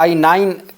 I9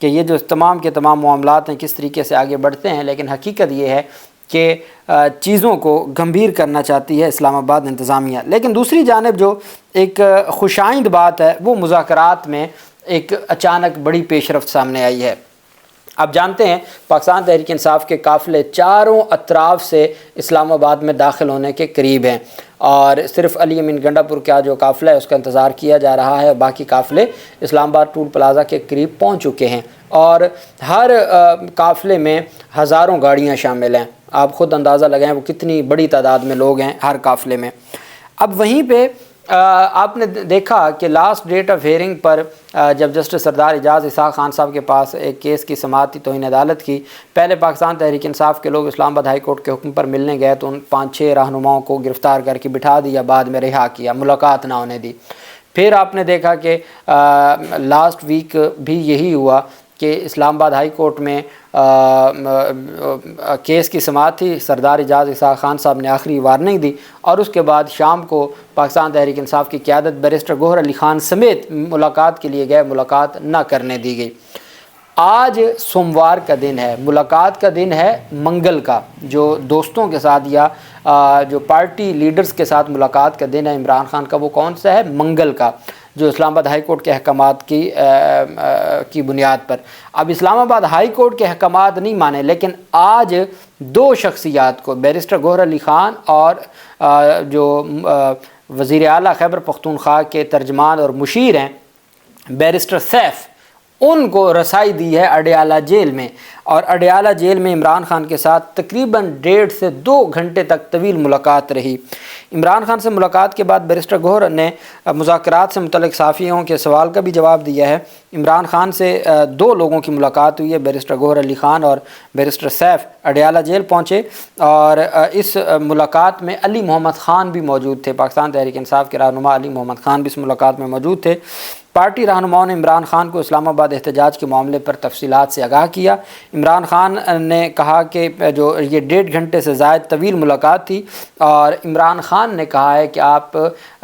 کہ یہ جو تمام کے تمام معاملات ہیں کس طریقے سے آگے بڑھتے ہیں، لیکن حقیقت یہ ہے کہ چیزوں کو گمبھیر کرنا چاہتی ہے اسلام آباد انتظامیہ۔ لیکن دوسری جانب جو ایک خوش آئند بات ہے وہ مذاکرات میں ایک اچانک بڑی پیش رفت سامنے آئی ہے۔ آپ جانتے ہیں پاکستان تحریک انصاف کے قافلے چاروں اطراف سے اسلام آباد میں داخل ہونے کے قریب ہیں، اور صرف علی امین گنڈا پور کا جو قافلہ ہے اس کا انتظار کیا جا رہا ہے، باقی قافلے اسلام آباد ٹول پلازا کے قریب پہنچ چکے ہیں، اور ہر قافلے میں ہزاروں گاڑیاں شامل ہیں۔ آپ خود اندازہ لگائیں وہ کتنی بڑی تعداد میں لوگ ہیں ہر قافلے میں۔ اب وہیں پہ آپ نے دیکھا کہ لاسٹ ڈیٹ آف ہیئرنگ پر جب جسٹس سردار اعجاز اسحاق خان صاحب کے پاس ایک کیس کی سماعت تھی توہین عدالت کی، پہلے پاکستان تحریک انصاف کے لوگ اسلام آباد ہائی کورٹ کے حکم پر ملنے گئے تو ان 5-6 رہنماؤں کو گرفتار کر کے بٹھا دیا، بعد میں رہا کیا، ملاقات نہ ہونے دی۔ پھر آپ نے دیکھا کہ لاسٹ ویک بھی یہی ہوا کہ اسلام آباد ہائی کورٹ میں کیس کی سماعت تھی، سردار اعجاز اسحاق خان صاحب نے آخری وارننگ دی، اور اس کے بعد شام کو پاکستان تحریک انصاف کی قیادت بیرسٹر گوہر علی خان سمیت ملاقات کے لیے گئے، ملاقات نہ کرنے دی گئی۔ آج سوموار کا دن ہے، ملاقات کا دن ہے منگل کا، جو دوستوں کے ساتھ یا جو پارٹی لیڈرز کے ساتھ ملاقات کا دن ہے عمران خان کا، وہ کون سا ہے؟ منگل کا، جو اسلام آباد ہائی کورٹ کے احکامات کی بنیاد پر۔ اب اسلام آباد ہائی کورٹ کے احکامات نہیں مانے، لیکن آج 2 شخصیات کو، بیرسٹر گوہر علی خان اور جو وزیر اعلیٰ خیبر پختونخوا کے ترجمان اور مشیر ہیں بیرسٹر سیف، ان کو رسائی دی ہے اڈیالہ جیل میں، اور اڈیالہ جیل میں عمران خان کے ساتھ تقریباً 1.5 سے 2 گھنٹے تک طویل ملاقات رہی۔ عمران خان سے ملاقات کے بعد بیرسٹر گوہر نے مذاکرات سے متعلق صحافیوں کے سوال کا بھی جواب دیا ہے۔ عمران خان سے 2 لوگوں کی ملاقات ہوئی ہے، بیرسٹر گوہر علی خان اور بیرسٹر سیف اڈیالہ جیل پہنچے، اور اس ملاقات میں علی محمد خان بھی موجود تھے، پاکستان تحریک انصاف کے رہنما علی محمد خان بھی اس ملاقات میں موجود تھے۔ پارٹی رہنماؤں نے عمران خان کو اسلام آباد احتجاج کے معاملے پر تفصیلات سے آگاہ کیا۔ عمران خان نے کہا کہ جو یہ 1.5 گھنٹے سے زائد طویل ملاقات تھی، اور عمران خان نے کہا ہے کہ آپ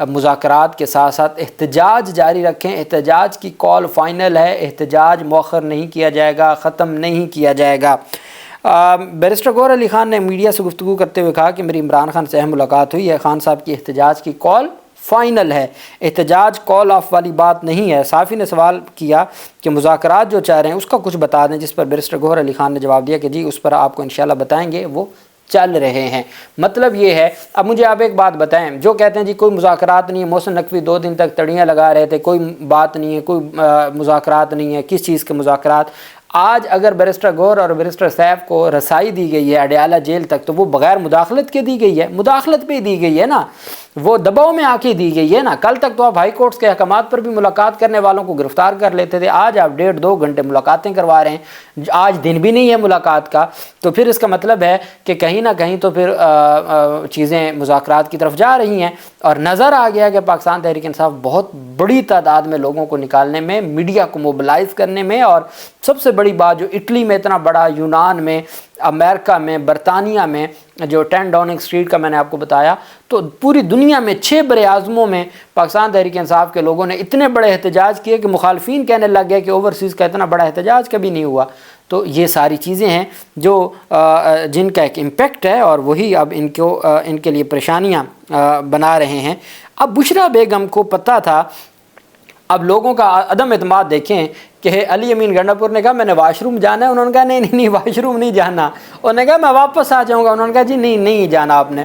مذاکرات کے ساتھ ساتھ احتجاج جاری رکھیں، احتجاج کی کال فائنل ہے، احتجاج مؤخر نہیں کیا جائے گا، ختم نہیں کیا جائے گا۔ بیرسٹر گوہر علی خان نے میڈیا سے گفتگو کرتے ہوئے کہا کہ میری عمران خان سے اہم ملاقات ہوئی ہے، خان صاحب کی احتجاج کی کال فائنل ہے، احتجاج کال آف والی بات نہیں ہے۔ صحافی نے سوال کیا کہ مذاکرات جو چاہ رہے ہیں اس کا کچھ بتا دیں، جس پر بیرسٹر گوہر علی خان نے جواب دیا کہ جی اس پر آپ کو انشاءاللہ بتائیں گے، وہ چل رہے ہیں۔ مطلب یہ ہے، اب مجھے آپ ایک بات بتائیں، جو کہتے ہیں جی کوئی مذاکرات نہیں ہے، محسن نقوی 2 دن تک تڑیاں لگا رہے تھے، کوئی بات نہیں ہے، کوئی مذاکرات نہیں ہے، کس چیز کے مذاکرات؟ آج اگر بیرسٹر گوہر اور بیرسٹر سیف کو رسائی دی گئی ہے اڈیالہ جیل تک، تو وہ بغیر مداخلت کے دی گئی ہے، مداخلت بھی دی گئی ہے نا، وہ دباؤ میں آ کے دی گئی ہے نا۔ کل تک تو آپ ہائی کورٹس کے احکامات پر بھی ملاقات کرنے والوں کو گرفتار کر لیتے تھے، آج آپ 1.5-2 گھنٹے ملاقاتیں کروا رہے ہیں، آج دن بھی نہیں ہے ملاقات کا، تو پھر اس کا مطلب ہے کہ کہیں نہ کہیں تو پھر چیزیں مذاکرات کی طرف جا رہی ہیں، اور نظر آ گیا کہ پاکستان تحریک انصاف بہت بڑی تعداد میں لوگوں کو نکالنے میں، میڈیا کو موبلائز کرنے میں، اور سب سے بڑی بات جو اٹلی میں اتنا بڑا، یونان میں، امریکہ میں، برطانیہ میں جو 10 ڈاؤننگ اسٹریٹ کا میں نے آپ کو بتایا، تو پوری دنیا میں 6 بر اعظموں میں پاکستان تحریک انصاف کے لوگوں نے اتنے بڑے احتجاج کیے کہ مخالفین کہنے لگ گئے کہ اوورسیز کا اتنا بڑا احتجاج کبھی نہیں ہوا۔ تو یہ ساری چیزیں ہیں جو جن کا ایک امپیکٹ ہے، اور وہی اب ان کے لیے پریشانیاں بنا رہے ہیں۔ اب بشرا بیگم کو پتہ تھا، اب لوگوں کا عدم اعتماد دیکھیں کہ علی امین گنڈا پور نے کہا میں نے واش روم جانا ہے، انہوں نے کہا نہیں واش روم نہیں جانا، انہوں نے کہا میں واپس آ جاؤں گا، انہوں نے کہا جی نہیں جانا آپ نے۔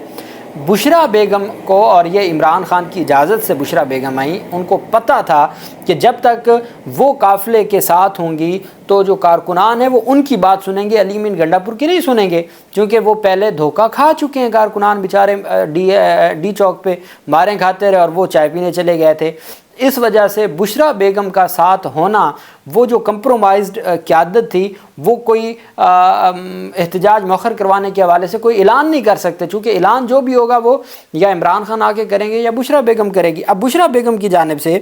بشرا بیگم کو، اور یہ عمران خان کی اجازت سے بشرا بیگم آئیں، ان کو پتہ تھا کہ جب تک وہ قافلے کے ساتھ ہوں گی تو جو کارکنان ہیں وہ ان کی بات سنیں گے، علی امین گنڈا پور کی نہیں سنیں گے، کیونکہ وہ پہلے دھوکہ کھا چکے ہیں کارکنان بیچارے، ڈی چوک پہ ماریں کھاتے رہے اور وہ چائے پینے چلے گئے تھے۔ اس وجہ سے بشرا بیگم کا ساتھ ہونا، وہ جو کمپرومائزڈ قیادت تھی، وہ کوئی احتجاج مؤخر کروانے کے حوالے سے کوئی اعلان نہیں کر سکتے، چونکہ اعلان جو بھی ہوگا وہ یا عمران خان آ کے کریں گے یا بشرا بیگم کرے گی۔ اب بشرا بیگم کی جانب سے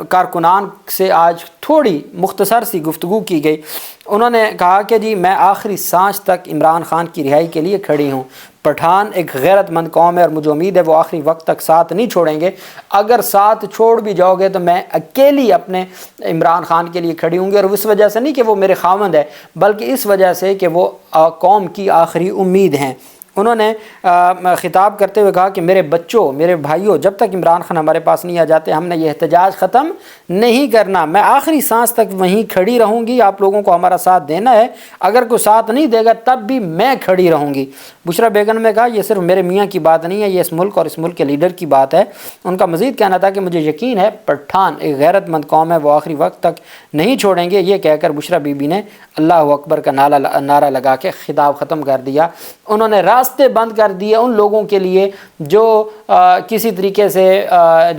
کارکنان سے آج تھوڑی مختصر سی گفتگو کی گئی، انہوں نے کہا کہ جی میں آخری سانس تک عمران خان کی رہائی کے لیے کھڑی ہوں، پٹھان ایک غیرت مند قوم ہے اور مجھے امید ہے وہ آخری وقت تک ساتھ نہیں چھوڑیں گے، اگر ساتھ چھوڑ بھی جاؤ گے تو میں اکیلی اپنے عمران عمران خان کے لیے کھڑی ہوں گی، اور اس وجہ سے نہیں کہ وہ میرے خاوند ہے، بلکہ اس وجہ سے کہ وہ قوم کی آخری امید ہیں۔ انہوں نے خطاب کرتے ہوئے کہا کہ میرے بچوں، میرے بھائیوں، جب تک عمران خان ہمارے پاس نہیں آ جاتے ہم نے یہ احتجاج ختم نہیں کرنا، میں آخری سانس تک وہیں کھڑی رہوں گی، آپ لوگوں کو ہمارا ساتھ دینا ہے، اگر کوئی ساتھ نہیں دے گا تب بھی میں کھڑی رہوں گی۔ بشریٰ بیگم نے کہا یہ صرف میرے میاں کی بات نہیں ہے، یہ اس ملک اور اس ملک کے لیڈر کی بات ہے۔ ان کا مزید کہنا تھا کہ مجھے یقین ہے پٹھان ایک غیرت مند قوم ہے، وہ آخری وقت تک نہیں چھوڑیں گے۔ یہ کہہ کر بشریٰ بی بی نے اللہ اکبر کا نعرہ لگا کے خطاب ختم کر دیا۔ انہوں نے راستے بند کر دیے ان لوگوں کے لیے جو کسی طریقے سے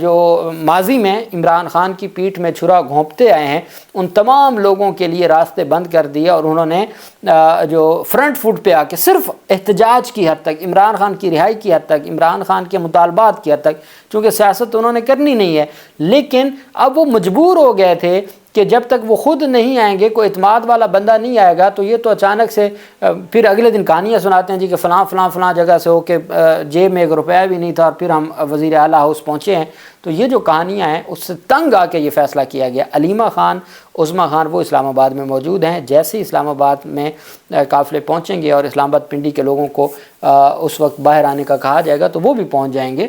جو ماضی میں عمران خان کی پیٹھ میں چھرا گھونپتے آئے ہیں، ان تمام لوگوں کے لیے راستے بند کر دیے، اور انہوں نے جو فرنٹ فٹ پہ آ کے صرف احتجاج کی حد تک، عمران خان کی رہائی کی حد تک، عمران خان کے مطالبات کی حد تک، چونکہ سیاست انہوں نے کرنی نہیں ہے، لیکن اب وہ مجبور ہو گئے تھے کہ جب تک وہ خود نہیں آئیں گے، کوئی اعتماد والا بندہ نہیں آئے گا، تو یہ تو اچانک سے پھر اگلے دن کہانیاں سناتے ہیں جی کہ فلاں جگہ سے ہو کے جیب میں 1 روپیہ بھی نہیں تھا اور پھر ہم وزیر اعلیٰ ہاؤس پہنچے ہیں۔ تو یہ جو کہانیاں ہیں اس سے تنگ آ کے یہ فیصلہ کیا گیا۔ علیمہ خان، عظمیٰ خان وہ اسلام آباد میں موجود ہیں، جیسے ہی اسلام آباد میں قافلے پہنچیں گے اور اسلام آباد پنڈی کے لوگوں کو اس وقت باہر آنے کا کہا جائے گا تو وہ بھی پہنچ جائیں گے،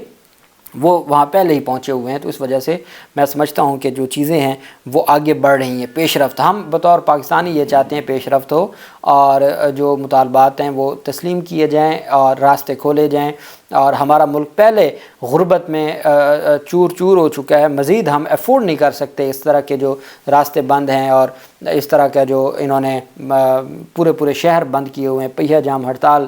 وہ وہاں پہلے ہی پہنچے ہوئے ہیں۔ تو اس وجہ سے میں سمجھتا ہوں کہ جو چیزیں ہیں وہ آگے بڑھ رہی ہیں، پیش رفت، ہم بطور پاکستانی یہ چاہتے ہیں پیش رفت ہو اور جو مطالبات ہیں وہ تسلیم کیے جائیں اور راستے کھولے جائیں، اور ہمارا ملک پہلے غربت میں چور چور ہو چکا ہے، مزید ہم افورڈ نہیں کر سکتے اس طرح کے جو راستے بند ہیں اور اس طرح کا جو انہوں نے پورے شہر بند کیے ہوئے ہیں، پہیہ جام ہڑتال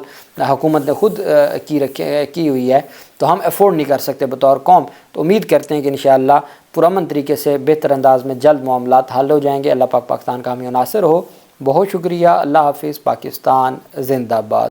حکومت نے خود کی ہوئی ہے، تو ہم افورڈ نہیں کر سکتے بطور قوم۔ تو امید کرتے ہیں کہ انشاءاللہ پرامن طریقے سے بہتر انداز میں جلد معاملات حل ہو جائیں گے۔ اللہ پاک پاکستان کا حامی و ناصر ہو۔ بہت شکریہ، اللہ حافظ، پاکستان زندہ باد۔